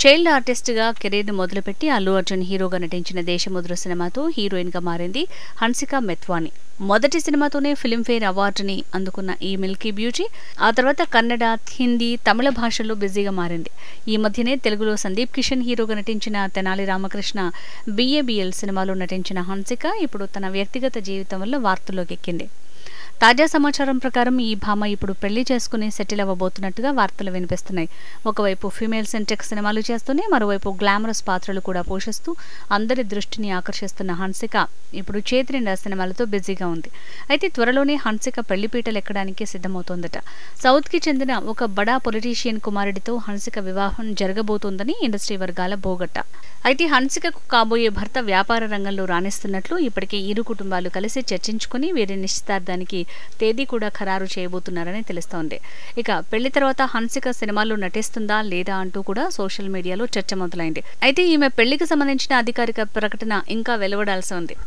Child ఆర్టిస్ట్గా కెరీర్ను మొదలుపెట్టి అల్లు అర్జున్ హీరోగా నటించిన దేశముద్ర సినిమాతో హీరోయిన్గా మారింది హన్సిక మెత్వాని. మొదటి సినిమాతోనే ఫిల్మ్ఫేర్ అవార్డుని అందుకున్న ఈ మిల్కీ బ్యూటీ ఆ తర్వాత కన్నడ, హిందీ, తమిళ భాషల్లో బిజీగా మారింది. ఈ మధ్యనే తెలుగులో సందీప్ కిషన్ హీరోగా నటించిన తెనాలి రామకృష్ణ BABL సినిమాలో నటించిన హన్సిక ఇప్పుడు తన వ్యక్తిగత జీవితం వల్ల వార్తల్లోకి ఎక్కింది. తాజా సమాచారం ప్రకారం ఈ భామ ఇప్పుడు పెళ్లి చేసుకుని సెటిల్ అవ్వబోతున్నట్టుగా వార్తలు వినిపిస్తున్నాయి. ఒకవైపు ఫీమేల్ సెంట్రిక్ సినిమాలు చేస్తూనే మరోవైపు గ్లామరస్ పాత్రలు కూడా పోషిస్తూ అందరి దృష్టిని ఆకర్షిస్తున్న హన్సిక ఇప్పుడు చేతినిండా సినిమాలతో బిజీగా ఉంది. అయితే త్వరలోనే హన్సిక పెళ్లిపీటలు ఎక్కడానికి సిద్ధమవుతోందట. సౌత్కి చెందిన ఒక బడా పొలిటీషియన్ కుమారుడితో హన్సిక వివాహం జరగబోతోందని ఇండస్ట్రీ వర్గాల బోగట్ట. అయితే హన్సికకు కాబోయే భర్త వ్యాపార రంగంలో రాణిస్తున్నట్లు ఇప్పటికే ఇరు కుటుంబాలు కలిసి చర్చించుకుని వీరి నిశ్చితార్థానికి తేదీ కూడా ఖరారు చేయబోతున్నారని తెలుస్తోంది. ఇక పెళ్లి తర్వాత హన్సిక సినిమాల్లో నటిస్తుందా లేదా అంటూ కూడా సోషల్ మీడియాలో చర్చ మొదలైంది. అయితే ఈమె పెళ్లికి సంబంధించిన అధికారిక ప్రకటన ఇంకా వెలువడాల్సి ఉంది.